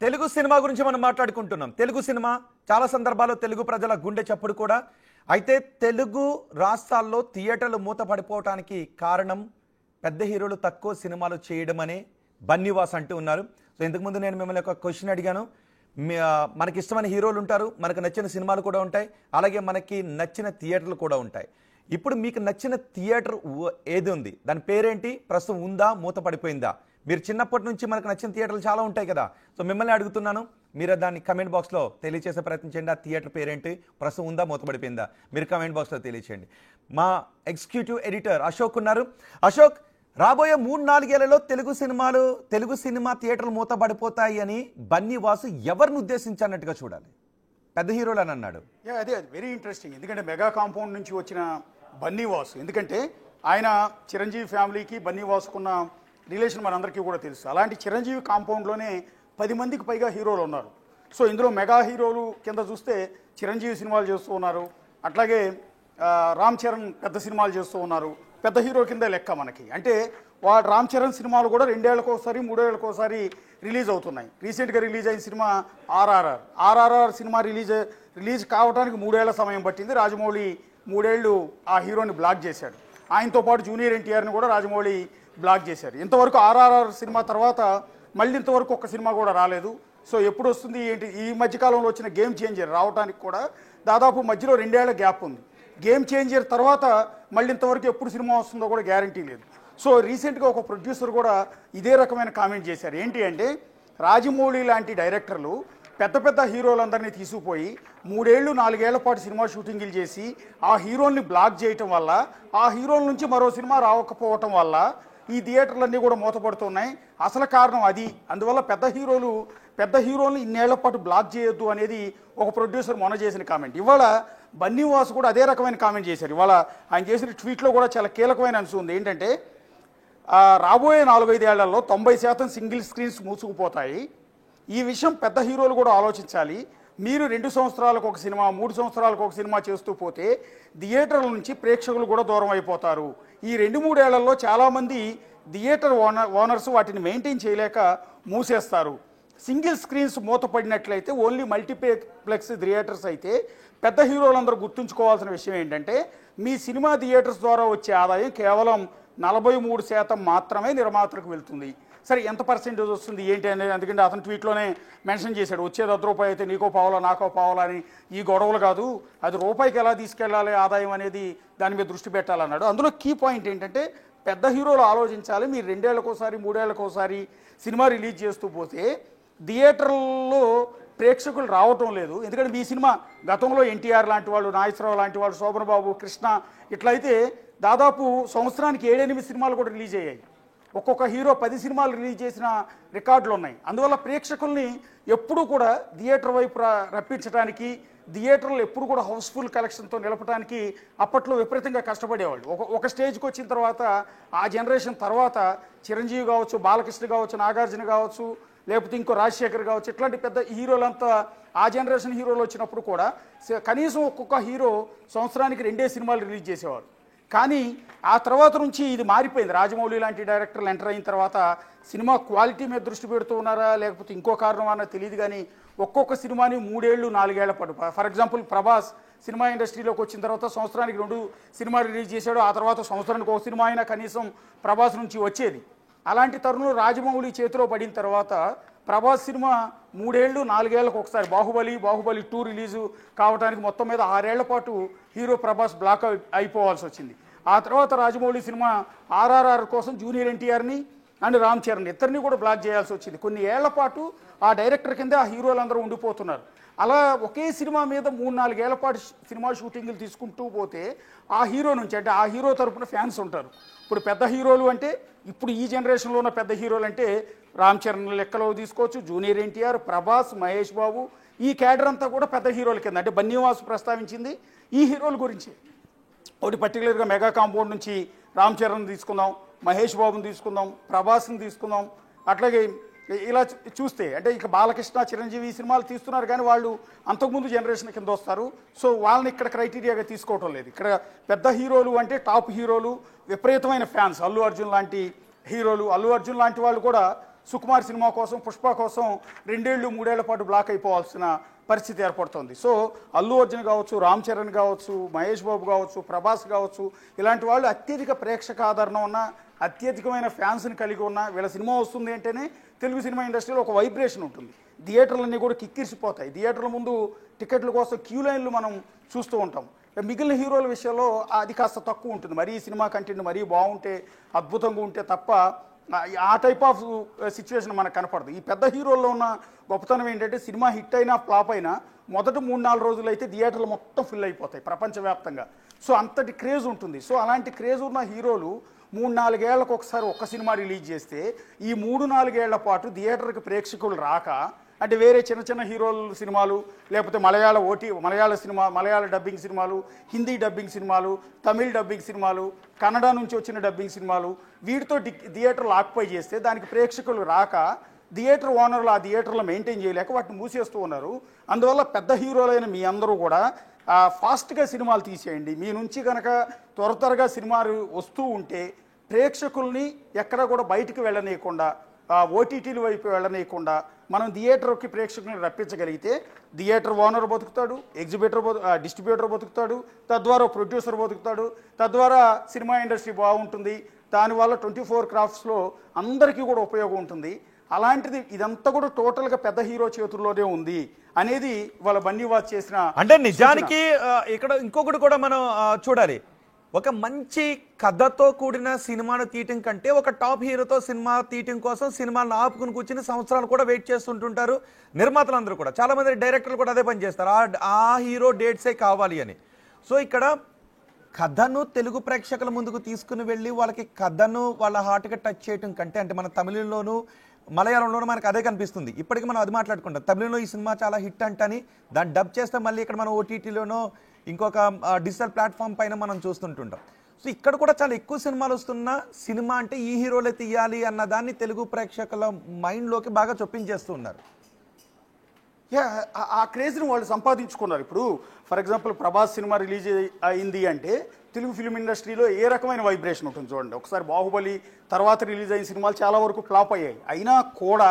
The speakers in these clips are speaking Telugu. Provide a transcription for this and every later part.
తెలుగు సినిమా గురించి మనం మాట్లాడుకుంటున్నాం. తెలుగు సినిమా చాలా సందర్భాల్లో తెలుగు ప్రజల గుండె చప్పుడు కూడా. అయితే తెలుగు రాష్ట్రాల్లో థియేటర్లు మూతపడిపోవడానికి కారణం పెద్ద హీరోలు తక్కువ సినిమాలు చేయడం అనే బన్నీవాస్ అంటూ ఉన్నారు. సో ఇంతకుముందు నేను మిమ్మల్ని ఒక క్వశ్చన్ అడిగాను. మనకి ఇష్టమైన హీరోలు ఉంటారు, మనకు నచ్చిన సినిమాలు కూడా ఉంటాయి, అలాగే మనకి నచ్చిన థియేటర్లు కూడా ఉంటాయి. ఇప్పుడు మీకు నచ్చిన థియేటర్ ఏది ఉంది? దాని పేరేంటి? ప్రస్తుతం ఉందా, మూతపడిపోయిందా? మీరు చిన్నప్పటి నుంచి మనకు నచ్చిన థియేటర్లు చాలా ఉంటాయి కదా. సో మిమ్మల్ని అడుగుతున్నాను, మీరు దాన్ని కమెంట్ బాక్స్లో తెలియచేసే ప్రయత్నం చేయండి. ఆ థియేటర్ పేరేంటి, ప్రస్తుతం ఉందా, మూతపడిపోయిందా? మీరు కమెంట్ బాక్స్లో తెలియచేయండి. మా ఎగ్జిక్యూటివ్ ఎడిటర్ అశోక్ ఉన్నారు. అశోక్, రాబోయే 3-4 ఏళ్లలో తెలుగు సినిమా థియేటర్లు మూతపడిపోతాయి అని బన్నీవాసు ఎవరిని ఉద్దేశించినట్టుగా చూడాలి? పెద్ద హీరోలు అని అన్నాడు. అదే వెరీ ఇంట్రెస్టింగ్. ఎందుకంటే మెగా కాంపౌండ్ నుంచి వచ్చిన బన్నీవాసు, ఎందుకంటే ఆయన చిరంజీవి ఫ్యామిలీకి బన్నీవాసుకున్న రిలేషన్ మనందరికీ కూడా తెలుసు. అలాంటి చిరంజీవి కాంపౌండ్లోనే 10 మందికి పైగా హీరోలు ఉన్నారు. సో ఇందులో మెగా హీరోలు కింద చూస్తే చిరంజీవి సినిమాలు చేస్తూ ఉన్నారు, అట్లాగే రామ్ చరణ్ పెద్ద సినిమాలు చేస్తూ ఉన్నారు. పెద్ద హీరో కింద లెక్క మనకి. అంటే వాడు రామ్ చరణ్ సినిమాలు కూడా 2 ఏళ్లకోసారి 3 ఏళ్లకోసారి రిలీజ్ అవుతున్నాయి. రీసెంట్గా రిలీజ్ అయిన సినిమా ఆర్ఆర్ఆర్ సినిమా రిలీజ్ కావడానికి 3 ఏళ్ల సమయం పట్టింది. రాజమౌళి 3 ఏళ్ళు ఆ హీరోని బ్లాక్ చేశాడు. ఆయనతో పాటు జూనియర్ ఎన్టీఆర్ని కూడా రాజమౌళి బ్లాక్ చేశారు. ఇంతవరకు ఆర్ఆర్ఆర్ సినిమా తర్వాత మళ్ళీ ఇంతవరకు ఒక్క సినిమా కూడా రాలేదు. సో ఎప్పుడు వస్తుంది ఏంటి? ఈ మధ్యకాలంలో వచ్చిన గేమ్ చేంజర్ రావడానికి కూడా దాదాపు మధ్యలో 2 ఏళ్ల గ్యాప్ ఉంది. గేమ్ చేంజర్ తర్వాత మళ్ళీ ఇంతవరకు ఎప్పుడు సినిమా వస్తుందో కూడా గ్యారంటీ లేదు. సో రీసెంట్గా ఒక ప్రొడ్యూసర్ కూడా ఇదే రకమైన కామెంట్ చేశారు. ఏంటి అంటే, రాజమౌళి లాంటి డైరెక్టర్లు పెద్ద పెద్ద హీరోలందరినీ తీసుకుపోయి 3 ఏళ్ళు 4 ఏళ్ల పాటు సినిమా షూటింగ్లు చేసి ఆ హీరోల్ని బ్లాక్ చేయటం వల్ల, ఆ హీరోల నుంచి మరో సినిమా రావకపోవటం వల్ల ఈ థియేటర్లన్నీ కూడా మూతపడుతున్నాయి. అసలు కారణం అది. అందువల్ల పెద్ద హీరోల్ని ఇన్నేళ్ల పాటు బ్లాక్ చేయొద్దు అనేది ఒక ప్రొడ్యూసర్ మొన్న చేసిన కామెంట్. ఇవాళ బన్నీవాసు కూడా అదే రకమైన కామెంట్ చేశారు. ఇవాళ ఆయన చేసిన ట్వీట్లో కూడా చాలా కీలకమైన అంశం ఉంది. ఏంటంటే, రాబోయే 4-5 ఏళ్లలో 90% సింగిల్ స్క్రీన్స్ మూసుకుపోతాయి. ఈ విషయం పెద్ద హీరోలు కూడా ఆలోచించాలి. మీరు 2 సంవత్సరాలకు ఒక సినిమా, 3 సంవత్సరాలకు ఒక సినిమా చేస్తూ పోతే థియేటర్ల నుంచి ప్రేక్షకులు కూడా దూరం అయిపోతారు. ఈ 2-3 ఏళ్లలో చాలామంది థియేటర్ ఓనర్స్ వాటిని మెయింటైన్ చేయలేక మూసేస్తారు. సింగిల్ స్క్రీన్స్ మూతపడినట్లయితే ఓన్లీ మల్టీప్లెక్స్ థియేటర్స్ అయితే పెద్ద హీరోలందరూ గుర్తుంచుకోవాల్సిన విషయం ఏంటంటే, మీ సినిమా థియేటర్స్ ద్వారా వచ్చే ఆదాయం కేవలం 43% మాత్రమే నిర్మాతలకు వెళ్తుంది. సరే, ఎంత పర్సెంటేజ్ వస్తుంది ఏంటి అనేది, ఎందుకంటే అతను ట్వీట్లోనే మెన్షన్ చేశాడు, వచ్చేది ₹1 అయితే నీకో పావులా నాకో పావులా అని. ఈ గొడవలు కాదు, అది రూపాయికి ఎలా తీసుకెళ్లాలి ఆదాయం అనేది దాని మీద దృష్టి పెట్టాలన్నాడు. అందులో కీ పాయింట్ ఏంటంటే, పెద్ద హీరోలు ఆలోచించాలి. మీరు 2 ఏళ్లకోసారి 3 ఏళ్లకోసారి సినిమా రిలీజ్ చేస్తూ పోతే థియేటర్లో ప్రేక్షకులు రావటం లేదు. ఎందుకంటే మీ సినిమా గతంలో ఎన్టీఆర్ లాంటి వాళ్ళు, నాగేశ్వరరావు లాంటి వాళ్ళు, శోభన్ బాబు, కృష్ణ ఇట్లయితే దాదాపు సంవత్సరానికి 7-8 సినిమాలు కూడా రిలీజ్ అయ్యాయి. ఒక్కొక్క హీరో 10 సినిమాలు రిలీజ్ చేసిన రికార్డులు ఉన్నాయి. అందువల్ల ప్రేక్షకుల్ని ఎప్పుడూ కూడా థియేటర్ వైపు రప్పించడానికి, థియేటర్లు ఎప్పుడు కూడా హౌస్ఫుల్ కలెక్షన్తో నిలపడానికి అప్పట్లో విపరీతంగా కష్టపడేవాళ్ళు. ఒక స్టేజ్కి వచ్చిన తర్వాత, ఆ జనరేషన్ తర్వాత చిరంజీవి కావచ్చు, బాలకృష్ణ కావచ్చు, నాగార్జున కావచ్చు, లేకపోతే ఇంకో రాజశేఖర్ కావచ్చు, ఇట్లాంటి పెద్ద హీరోలంతా ఆ జనరేషన్ హీరోలు వచ్చినప్పుడు కూడా కనీసం ఒక్కొక్క హీరో సంవత్సరానికి 2 సినిమాలు రిలీజ్ చేసేవారు. కానీ ఆ తర్వాత నుంచి ఇది మారిపోయింది. రాజమౌళి లాంటి డైరెక్టర్లు ఎంటర్ అయిన తర్వాత సినిమా క్వాలిటీ మీద దృష్టి పెడుతూ ఉన్నారా లేకపోతే ఇంకో కారణం అన్నది తెలియదు. కానీ ఒక్కొక్క సినిమాని 3 ఏళ్ళు 4 ఏళ్ల పాటు, ఫర్ ఎగ్జాంపుల్ ప్రభాస్ సినిమా ఇండస్ట్రీలోకి వచ్చిన తర్వాత సంవత్సరానికి 2 సినిమాలు రిలీజ్ చేశాడు. ఆ తర్వాత సంవత్సరానికి ఒక సినిమా అయినా కనీసం ప్రభాస్ నుంచి వచ్చేది. అలాంటి తరుణంలో రాజమౌళి చేతిలో పడిన తర్వాత ప్రభాస్ సినిమా 3 ఏళ్ళు 4 ఏళ్లకు ఒకసారి, బాహుబలి 2 రిలీజు కావడానికి మొత్తం మీద 6 ఏళ్ల పాటు హీరో ప్రభాస్ బ్లాక్ అయిపోవాల్సి వచ్చింది. ఆ తర్వాత రాజమౌళి సినిమా ఆర్ఆర్ఆర్ కోసం జూనియర్ ఎన్టీఆర్ని అండ్ రామ్ చరణ్ ఇద్దరిని కూడా బ్లాక్ చేయాల్సి వచ్చింది. కొన్ని ఏళ్ల పాటు ఆ డైరెక్టర్ కింద ఆ హీరోలందరూ ఉండిపోతున్నారు. అలా ఒకే సినిమా మీద 3-4 ఏళ్ల పాటు సినిమా షూటింగ్లు తీసుకుంటూ పోతే ఆ హీరో నుంచి, అంటే ఆ హీరో తరపున ఫ్యాన్స్ ఉంటారు. ఇప్పుడు పెద్ద హీరోలు అంటే, ఇప్పుడు ఈ జనరేషన్లో ఉన్న పెద్ద హీరోలు అంటే రామ్ చరణ్ లెక్కలో తీసుకోవచ్చు, జూనియర్ ఎన్టీఆర్, ప్రభాస్, మహేష్ బాబు, ఈ క్యాడర్ అంతా కూడా పెద్ద హీరోల కింద. అంటే బన్నీవాసు ప్రస్తావించింది ఈ హీరోల గురించి. ఒకటి పర్టికులర్గా మెగా కాంపౌండ్ నుంచి రామ్ చరణ్ తీసుకుందాం, మహేష్ బాబుని తీసుకుందాం, ప్రభాస్ని తీసుకుందాం. అట్లాగే ఇలా చూస్తే అంటే ఇక బాలకృష్ణ, చిరంజీవి సినిమాలు తీస్తున్నారు కానీ వాళ్ళు అంతకుముందు జనరేషన్ కింద వస్తారు. సో వాళ్ళని ఇక్కడ క్రైటీరియాగా తీసుకోవటం లేదు. ఇక్కడ పెద్ద హీరోలు అంటే టాప్ హీరోలు, విపరీతమైన ఫ్యాన్స్, అల్లు అర్జున్ లాంటి హీరోలు. అల్లు అర్జున్ లాంటి వాళ్ళు కూడా సుకుమార్ సినిమా కోసం, పుష్ప కోసం 2 ఏళ్ళు 3 ఏళ్ల పాటు బ్లాక్ అయిపోవాల్సిన పరిస్థితి ఏర్పడుతుంది. సో అల్లు అర్జున్ కావచ్చు, రామ్ చరణ్ కావచ్చు, మహేష్ బాబు కావచ్చు, ప్రభాస్ కావచ్చు, ఇలాంటి వాళ్ళు అత్యధిక ప్రేక్షక ఆదరణ ఉన్న, అత్యధికమైన ఫ్యాన్స్ని కలిగి ఉన్న వీళ్ళ సినిమా వస్తుంది అంటేనే తెలుగు సినిమా ఇండస్ట్రీలో ఒక వైబ్రేషన్ ఉంటుంది. థియేటర్లన్నీ కూడా కిక్కిరిసిపోతాయి. థియేటర్ల ముందు టికెట్ల కోసం క్యూ లైన్లు మనం చూస్తూ ఉంటాం. మిగిలిన హీరోల విషయంలో అది కాస్త తక్కువ ఉంటుంది. మరీ సినిమా కంటెంట్ మరీ బాగుంటే, అద్భుతంగా ఉంటే తప్ప ఆ టైప్ ఆఫ్ సిచ్యువేషన్ మనకు కనపడదు. ఈ పెద్ద హీరోల్లో ఉన్న గొప్పతనం ఏంటంటే సినిమా హిట్ అయినా ఫ్లాప్ అయినా మొదటి 3-4 రోజులు అయితే థియేటర్లు మొత్తం ఫిల్ అయిపోతాయి ప్రపంచవ్యాప్తంగా. సో అంతటి క్రేజ్ ఉంటుంది. సో అలాంటి క్రేజ్ ఉన్న హీరోలు 3-4 ఏళ్లకు ఒకసారి ఒక్క సినిమా రిలీజ్ చేస్తే ఈ 3-4 ఏళ్ల పాటు థియేటర్కి ప్రేక్షకులు రాక, అంటే వేరే చిన్న చిన్న హీరోల సినిమాలు, లేకపోతే మలయాళ డబ్బింగ్ సినిమాలు, హిందీ డబ్బింగ్ సినిమాలు, తమిళ్ డబ్బింగ్ సినిమాలు, కన్నడ నుంచి వచ్చిన డబ్బింగ్ సినిమాలు, వీటితో థియేటర్లు ఆక్యుపై చేస్తే దానికి ప్రేక్షకులు రాక థియేటర్ ఓనర్లు ఆ థియేటర్లో మెయింటైన్ చేయలేక వాటిని మూసేస్తూ ఉన్నారు. అందువల్ల పెద్ద హీరోలైన మీ అందరూ కూడా ఫాస్ట్గా సినిమాలు తీసేయండి. మీ నుంచి కనుక త్వరగా సినిమాలు వస్తూ ఉంటే ప్రేక్షకుల్ని ఎక్కడ కూడా బయటికి వెళ్ళనీయకుండా, ఓటీటీల వైపు వెళ్ళనీయకుండా మనం థియేటర్కి ప్రేక్షకులను రప్పించగలిగితే థియేటర్ ఓనర్ బతుకుతాడు, డిస్ట్రిబ్యూటర్ బతుకుతాడు, తద్వారా ప్రొడ్యూసర్ బతుకుతాడు, తద్వారా సినిమా ఇండస్ట్రీ బాగుంటుంది. దానివల్ల 24 క్రాఫ్ట్స్లో అందరికీ కూడా ఉపయోగం ఉంటుంది. అలాంటిది ఇదంతా కూడా టోటల్గా పెద్ద హీరో చేతుల్లోనే ఉంది అనేది వాళ్ళ బన్నీవాస్ చేసిన. అంటే నిజానికి ఇక్కడ ఇంకొకటి కూడా మనం చూడాలి. ఒక మంచి కథతో కూడిన సినిమాను తీయటం కంటే ఒక టాప్ హీరోతో సినిమా తీయటం కోసం సినిమాలను ఆపుకుని కూర్చుని సంవత్సరాలు కూడా వెయిట్ చేస్తుంటుంటారు నిర్మాతలందరూ కూడా. చాలా మంది డైరెక్టర్లు కూడా అదే పని చేస్తారు, ఆ హీరో డేట్సే కావాలి అని. సో ఇక్కడ కథను తెలుగు ప్రేక్షకుల ముందుకు తీసుకుని వెళ్ళి వాళ్ళకి కథను వాళ్ళ హార్ట్గా టచ్ చేయటం కంటే, అంటే మన తమిళంలోనూ మలయాళంలోనూ మనకు అదే కనిపిస్తుంది. ఇప్పటికీ మనం అది మాట్లాడుకుంటాం. తమిళంలో ఈ సినిమా చాలా హిట్ అంటని దాన్ని డబ్ చేస్తే మళ్ళీ ఇక్కడ మనం ఓటీటీలోనో ఇంకొక డిజిటల్ ప్లాట్ఫామ్ పైన మనం చూస్తుంటుంటాం. సో ఇక్కడ కూడా చాలా ఎక్కువ సినిమాలు వస్తున్నా సినిమా అంటే ఈ హీరోలే తీయాలి అన్న దాన్ని తెలుగు ప్రేక్షకుల మైండ్లోకి బాగా చొప్పించేస్తూ ఉన్నారు. ఆ క్రేజ్ని వాళ్ళు సంపాదించుకున్నారు. ఇప్పుడు for example Prabhas cinema release అయింది అంటే తెలుగు ఫిలిం ఇండస్ట్రీలో ఏ రకమైన వైబ్రేషన్ ఉంటుంది చూడండి. ఒకసారి బాహుబలి తర్వాత రిలీజ్ అయిన సినిమాలు చాలా వరకు ఫ్లాప్ అయ్యాయి. అయినా కూడా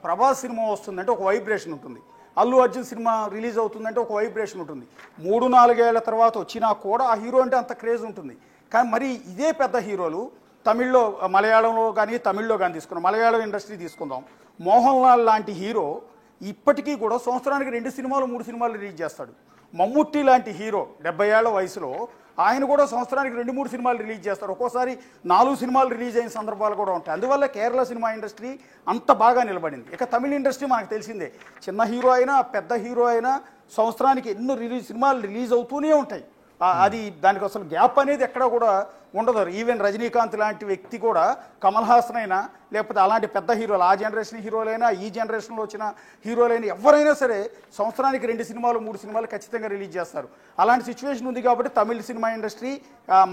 ప్రభాస్ సినిమా వస్తుందంటే ఒక వైబ్రేషన్ ఉంటుంది. అల్లు అర్జున్ సినిమా రిలీజ్ అవుతుందంటే ఒక వైబ్రేషన్ ఉంటుంది. 3-4 ఏళ్ల తర్వాత వచ్చినా కూడా ఆ హీరో అంటే అంత క్రేజ్ ఉంటుంది. కానీ మరి ఇదే పెద్ద హీరోలు తమిళ్లో, మలయాళంలో కానీ తమిళ్లో కానీ తీసుకున్నాం, మలయాళం ఇండస్ట్రీ తీసుకుందాం, మోహన్ లాల్ లాంటి హీరో ఇప్పటికీ కూడా సంవత్సరానికి 2 సినిమాలు 3 సినిమాలు రిలీజ్ చేస్తాడు. మమ్ముట్టి లాంటి హీరో 70 ఏళ్ల వయసులో ఆయన కూడా సంవత్సరానికి 2-3 సినిమాలు రిలీజ్ చేస్తారు. ఒక్కోసారి 4 సినిమాలు రిలీజ్ అయిన సందర్భాలు కూడా ఉంటాయి. అందువల్ల కేరళ సినిమా ఇండస్ట్రీ అంత బాగా నిలబడింది. ఇక తమిళ ఇండస్ట్రీ మనకు తెలిసిందే, చిన్న హీరో అయినా పెద్ద హీరో అయినా సంవత్సరానికి ఎన్నో సినిమాలు రిలీజ్ అవుతూనే ఉంటాయి. అది దానికి అసలు గ్యాప్ అనేది ఎక్కడ కూడా ఉండదు. ఈవెన్ రజనీకాంత్ లాంటి వ్యక్తి కూడా, కమల్ హాసన్ అయినా లేకపోతే అలాంటి పెద్ద హీరోలు, ఆ జనరేషన్ హీరోలైనా ఈ జనరేషన్లో వచ్చిన హీరోలైనా ఎవరైనా సరే సంవత్సరానికి 2 సినిమాలు 3 సినిమాలు ఖచ్చితంగా రిలీజ్ చేస్తారు. అలాంటి సిచ్యువేషన్ ఉంది కాబట్టి తమిళ సినిమా ఇండస్ట్రీ,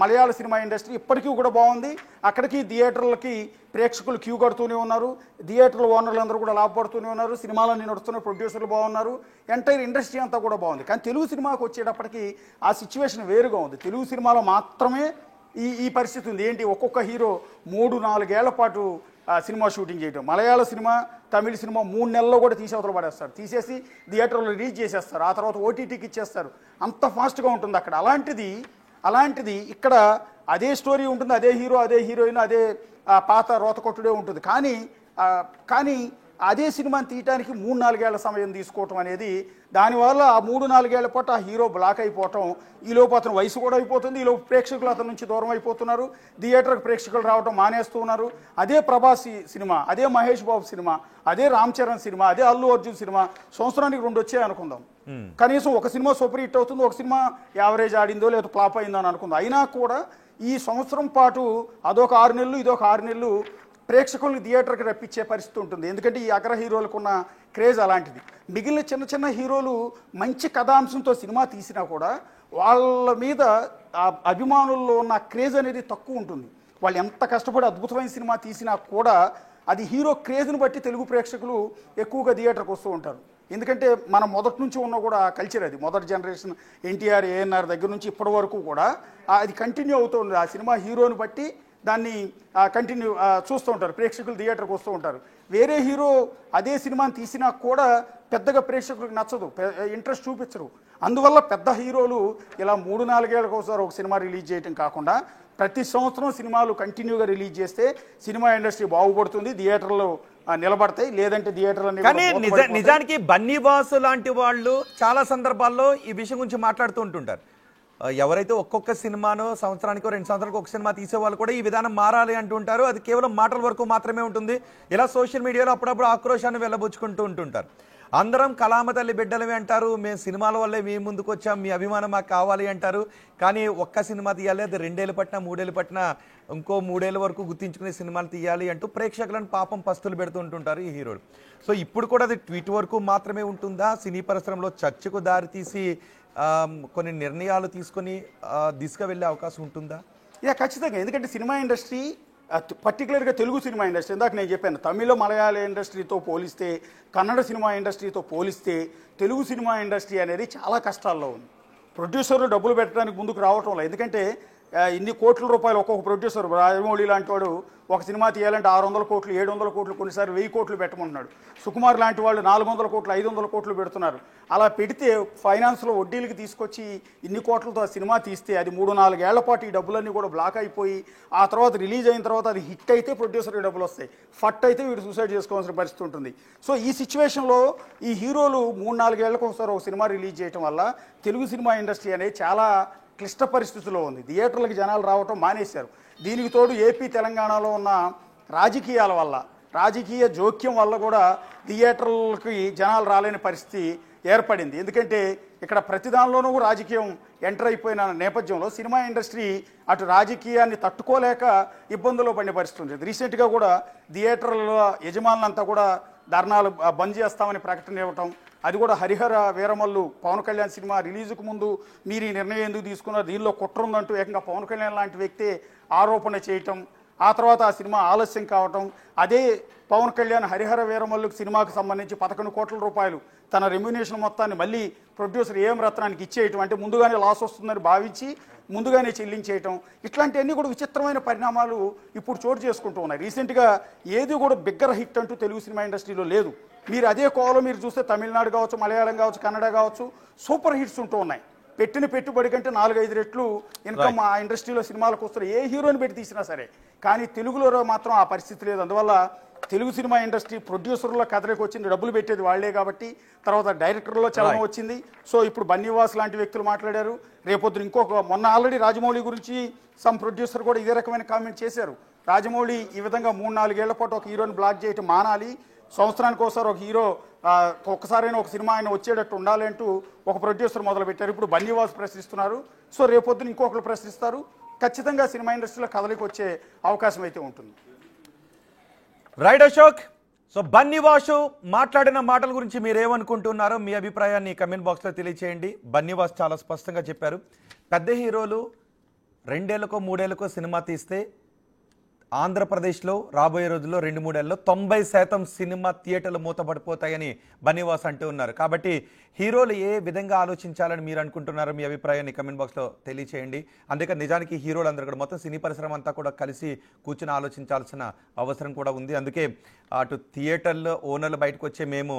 మలయాళ సినిమా ఇండస్ట్రీ ఇప్పటికీ కూడా బాగుంది. అక్కడికి థియేటర్లకి ప్రేక్షకులు క్యూ కడుతూనే ఉన్నారు, థియేటర్ల ఓనర్లు అందరూ కూడా లాభపడుతూనే ఉన్నారు, సినిమాలన్నీ నడుస్తున్న ప్రొడ్యూసర్లు బాగున్నారు, ఎంటైర్ ఇండస్ట్రీ అంతా కూడా బాగుంది. కానీ తెలుగు సినిమాకి వచ్చేటప్పటికి ఆ సిచ్యువేషన్ వేరుగా ఉంది. తెలుగు సినిమాలో మాత్రమే ఈ పరిస్థితి ఉంది. ఏంటి, ఒక్కొక్క హీరో 3-4 ఏళ్ల పాటు సినిమా షూటింగ్ చేయడం. మలయాళ సినిమా, తమిళ సినిమా 3 నెలల్లో కూడా అవతల పడేస్తారు, తీసేసి థియేటర్లో రిలీజ్ చేసేస్తారు, ఆ తర్వాత ఓటీటీకి ఇచ్చేస్తారు. అంత ఫాస్ట్గా ఉంటుంది అక్కడ. అలాంటిది ఇక్కడ అదే స్టోరీ ఉంటుంది, అదే హీరో, అదే హీరోయిన్, అదే పాత రోతకొట్టుడే ఉంటుంది. కానీ అదే సినిమాని తీయటానికి 3-4 ఏళ్ల సమయం తీసుకోవటం అనేది, దానివల్ల ఆ 3-4 ఏళ్ల పాటు ఆ హీరో బ్లాక్ అయిపోవటం, ఈలోపు అతను వయసు కూడా అయిపోతుంది, ఈలోపు ప్రేక్షకులు అతని నుంచి దూరం అయిపోతున్నారు, థియేటర్కి ప్రేక్షకులు రావడం మానేస్తూ ఉన్నారు. అదే ప్రభాస్ సినిమా, అదే మహేష్ బాబు సినిమా, అదే రామ్ చరణ్ సినిమా, అదే అల్లు అర్జున్ సినిమా సంవత్సరానికి 2 వచ్చాయి అనుకుందాం. కనీసం ఒక సినిమా సూపర్ హిట్ అవుతుంది, ఒక సినిమా యావరేజ్ ఆడిందో లేదా ఫ్లాప్ అయిందో అని అనుకుందాం. అయినా కూడా ఈ సంవత్సరం పాటు అదొక 6 నెలలు, ఇదొక 6 నెలలు ప్రేక్షకుల్ని థియేటర్కి రప్పించే పరిస్థితి ఉంటుంది. ఎందుకంటే ఈ అగ్ర హీరోలకు ఉన్న క్రేజ్ అలాంటిది. మిగిలిన చిన్న చిన్న హీరోలు మంచి కథాంశంతో సినిమా తీసినా కూడా వాళ్ళ మీద అభిమానుల్లో ఉన్న క్రేజ్ అనేది తక్కువ ఉంటుంది. వాళ్ళు ఎంత కష్టపడి అద్భుతమైన సినిమా తీసినా కూడా అది హీరో క్రేజ్ని బట్టి తెలుగు ప్రేక్షకులు ఎక్కువగా థియేటర్కి వస్తూ ఉంటారు. ఎందుకంటే మనం మొదటి నుంచి ఉన్న కూడా కల్చర్ అది. మొదటి జనరేషన్ ఎన్టీఆర్, ఏఎన్ఆర్ దగ్గర నుంచి ఇప్పటి వరకు కూడా అది కంటిన్యూ అవుతుంది. ఆ సినిమా హీరోని బట్టి దాన్ని కంటిన్యూ చూస్తూ ఉంటారు, ప్రేక్షకులు థియేటర్కి వస్తూ ఉంటారు. వేరే హీరో అదే సినిమాని తీసినా కూడా పెద్దగా ప్రేక్షకులకు నచ్చదు, ఇంట్రెస్ట్ చూపించరు. అందువల్ల పెద్ద హీరోలు ఇలా 3-4 ఏళ్ళకి ఒకసారి ఒక సినిమా రిలీజ్ చేయడం కాకుండా ప్రతి సంవత్సరం సినిమాలు కంటిన్యూగా రిలీజ్ చేస్తే సినిమా ఇండస్ట్రీ బాగుపడుతుంది, థియేటర్లో నిలబడతాయి. లేదంటే థియేటర్లు కానీ నిజానికి బన్నీవాసు లాంటి వాళ్ళు చాలా సందర్భాల్లో ఈ విషయం గురించి మాట్లాడుతూ ఉంటుంటారు. ఎవరైతే ఒక్కొక్క సినిమాను సంవత్సరానికి 2 సంవత్సరాలకు ఒక సినిమా తీసేవాళ్ళు కూడా ఈ విధానం మారాలి అంటుంటారు. అది కేవలం మాటల వరకు మాత్రమే ఉంటుంది. ఇలా సోషల్ మీడియాలో అప్పుడప్పుడు ఆక్రోశాన్ని వెళ్ళబుచ్చుకుంటూ ఉంటుంటారు. అందరం కళామ తల్లి బిడ్డలవి అంటారు, మేము సినిమాల వల్లే మీ ముందుకు వచ్చాం, మీ అభిమానం మాకు కావాలి అంటారు. కానీ ఒక్క సినిమా తీయాలి, అది 2 ఏళ్ళు పట్టినా 3 ఏళ్ళు పట్టినా ఇంకో 3 ఏళ్ళ వరకు గుర్తించుకునే సినిమాలు తీయాలి అంటూ ప్రేక్షకులను పాపం పస్తులు పెడుతూ ఉంటుంటారు ఈ హీరోలు. సో ఇప్పుడు కూడా అది ట్వీట్ వరకు మాత్రమే ఉంటుందా? సినీ పరిశ్రమలో చర్చకు దారితీసి కొన్ని నిర్ణయాలు తీసుకొని దిశగా వెళ్ళే అవకాశం ఉంటుందా? ఖచ్చితంగా. ఎందుకంటే సినిమా ఇండస్ట్రీ, పర్టికులర్గా తెలుగు సినిమా ఇండస్ట్రీ, ఇందాక నేను చెప్పాను, తమిళ మలయాళ ఇండస్ట్రీతో పోలిస్తే, కన్నడ సినిమా ఇండస్ట్రీతో పోలిస్తే తెలుగు సినిమా ఇండస్ట్రీ అనేది చాలా కష్టాల్లో ఉంది. ప్రొడ్యూసర్లు డబ్బులు పెట్టడానికి ముందుకు రావటం లేదు. ఎందుకంటే ఇన్ని కోట్ల రూపాయలు ఒక్కొక్క ప్రొడ్యూసర్, రాజమౌళి లాంటి వాడు ఒక సినిమా తీయాలంటే 600 కోట్లు 700 కోట్లు, కొన్నిసార్లు 1000 కోట్లు పెట్టమంటున్నాడు. సుకుమార్ లాంటి వాళ్ళు 400 కోట్లు 500 కోట్లు పెడుతున్నారు. అలా పెడితే ఫైనాన్స్లో వడ్డీలకి తీసుకొచ్చి ఇన్ని కోట్లతో ఆ సినిమా తీస్తే అది 3-4 ఏళ్ల పాటు ఈ డబ్బులన్నీ కూడా బ్లాక్ అయిపోయి ఆ తర్వాత రిలీజ్ అయిన తర్వాత అది హిట్ అయితే ప్రొడ్యూసర్కి డబ్బులు వస్తాయి, ఫట్ అయితే వీడు సూసైడ్ చేసుకోవాల్సిన పరిస్థితి ఉంటుంది. సో ఈ సిచ్యువేషన్లో ఈ హీరోలు 3-4 ఏళ్లకు ఒకసారి ఒక సినిమా రిలీజ్ చేయడం వల్ల తెలుగు సినిమా ఇండస్ట్రీ అనేది చాలా క్లిష్ట పరిస్థితిలో ఉంది. థియేటర్లకు జనాలు రావటం మానేశారు. దీనికి తోడు ఏపీ తెలంగాణలో ఉన్న రాజకీయాల వల్ల, రాజకీయ జోక్యం వల్ల కూడా థియేటర్లకి జనాలు రాలేని పరిస్థితి ఏర్పడింది. ఎందుకంటే ఇక్కడ ప్రతి దానిలోనూ రాజకీయం ఎంటర్ అయిపోయిన నేపథ్యంలో సినిమా ఇండస్ట్రీ అటు రాజకీయాన్ని తట్టుకోలేక ఇబ్బందుల్లో పడిన పరిస్థితి ఉంది. రీసెంట్గా కూడా థియేటర్ల యజమానులంతా కూడా ధర్నాలు బంద్ చేస్తామని ప్రకటన ఇవ్వటం, అది కూడా హరిహర వీరమల్లు పవన్ కళ్యాణ్ సినిమా రిలీజుకు ముందు మీరు ఈ నిర్ణయం ఎందుకు తీసుకున్నారు, దీనిలో కుట్ర ఉందంటూ ఏకంగా పవన్ కళ్యాణ్ లాంటి వ్యక్తి ఆరోపణ చేయటం, ఆ తర్వాత ఆ సినిమా ఆలస్యం కావటం, అదే పవన్ కళ్యాణ్ హరిహర వీరమల్లుకు సినిమాకు సంబంధించి 11 కోట్ల రూపాయలు తన రెమ్యునేషన్ మొత్తాన్ని మళ్ళీ ప్రొడ్యూసర్ ఏం రత్నానికి ఇచ్చేయటం, అంటే ముందుగానే లాస్ వస్తుందని భావించి ముందుగానే చెల్లించేయటం, ఇట్లాంటివన్నీ కూడా విచిత్రమైన పరిణామాలు ఇప్పుడు చోటు చేసుకుంటూ ఉన్నాయి. రీసెంట్గా ఏది కూడా బిగ్గర్ హిట్ అంటూ తెలుగు సినిమా ఇండస్ట్రీలో లేదు. మీరు అదే కోవలో మీరు చూస్తే తమిళనాడు కావచ్చు, మలయాళం కావచ్చు, కన్నడ కావచ్చు, సూపర్ హిట్స్ ఉంటూ ఉన్నాయి. పెట్టిన పెట్టుబడి కంటే 4-5 రెట్లు ఇన్కమ్ ఆ ఇండస్ట్రీలో సినిమాలకు వస్తారు, ఏ హీరోని పెట్టి తీసినా సరే. కానీ తెలుగులో మాత్రం ఆ పరిస్థితి లేదు. అందువల్ల తెలుగు సినిమా ఇండస్ట్రీ ప్రొడ్యూసర్ల కథలకు వచ్చింది, డబ్బులు పెట్టేది వాళ్లే కాబట్టి, తర్వాత డైరెక్టర్లో చలనం వచ్చింది. సో ఇప్పుడు బన్నీవాస్ లాంటి వ్యక్తులు మాట్లాడారు. రేపొద్దున మొన్న ఆల్రెడీ రాజమౌళి గురించి సమ్ ప్రొడ్యూసర్ కూడా ఇదే రకమైన కామెంట్ చేశారు. రాజమౌళి ఈ విధంగా 3-4 ఏళ్ల పాటు ఒక హీరోని బ్లాక్ చేయటం మానాలి, సంవత్సరానికి ఒకసారి ఒక హీరో ఒక్కసారైనా ఒక సినిమా ఆయన వచ్చేటట్టు ఉండాలి అంటూ ఒక ప్రొడ్యూసర్ మొదలుపెట్టారు. ఇప్పుడు బన్నీవాస్ ప్రశ్నిస్తున్నారు. సో రేపొద్దున ఇంకొకరు ప్రశ్నిస్తారు. ఖచ్చితంగా సినిమా ఇండస్ట్రీలో కదలికి వచ్చే అవకాశం అయితే ఉంటుంది. రైట్ అశోక్. సో బన్నీవాసు మాట్లాడిన మాటల గురించి మీరేమనుకుంటున్నారో మీ అభిప్రాయాన్ని కమెంట్ బాక్స్లో తెలియచేయండి. బన్నీవాస్ చాలా స్పష్టంగా చెప్పారు, పెద్ద హీరోలు 2 ఏళ్లకో 3 ఏళ్లకో సినిమా తీస్తే ఆంధ్రప్రదేశ్లో రాబోయే రోజుల్లో 2-3 ఏళ్ళలో 90% సినిమా థియేటర్లు మూతపడిపోతాయని బన్నీవాస్ అంటూ ఉన్నారు. కాబట్టి హీరోలు ఏ విధంగా ఆలోచించాలని మీరు అనుకుంటున్నారో మీ అభిప్రాయాన్ని కమెంట్ బాక్స్లో తెలియచేయండి. అందుకని నిజానికి హీరోలు అందరూ కూడా మొత్తం సినీ పరిశ్రమ అంతా కూడా కలిసి కూర్చుని ఆలోచించాల్సిన అవసరం కూడా ఉంది. అందుకే అటు థియేటర్లో ఓనర్లు బయటకు వచ్చే మేము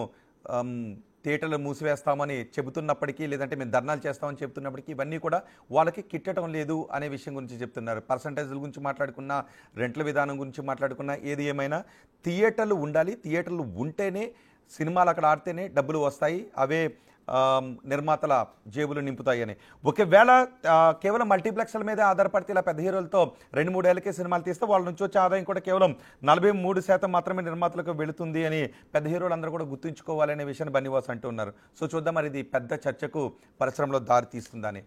థియేటర్లు మూసివేస్తామని చెబుతున్నప్పటికీ, లేదంటే మేము ధర్నాలు చేస్తామని చెబుతున్నప్పటికీ ఇవన్నీ కూడా వాళ్ళకి కిట్టడం లేదు అనే విషయం గురించి చెప్తున్నారు. పర్సంటేజ్ల గురించి మాట్లాడుకున్నా, రెంట్ల విధానం గురించి మాట్లాడుకున్నా, ఏది ఏమైనా థియేటర్లు ఉండాలి. థియేటర్లు ఉంటేనే సినిమాలు అక్కడ ఆడితేనే డబ్బులు వస్తాయి, అవే నిర్మాతల జేబులు నింపుతాయని. ఒకవేళ కేవలం మల్టీప్లెక్స్ల మీద ఆధారపడితే ఇలా పెద్ద హీరోలతో 2-3 ఏళ్ళకే సినిమాలు తీస్తే వాళ్ళ నుంచి వచ్చే ఆదాయం కూడా కేవలం 43% మాత్రమే నిర్మాతలకు వెళుతుంది అని పెద్ద హీరోలు అందరూ కూడా గుర్తుంచుకోవాలనే విషయాన్ని బన్నీవాస్ అంటూ ఉన్నారు. సో చూద్దాం మరి ఇది పెద్ద చర్చకు పరిశ్రమలో దారి తీస్తుందని.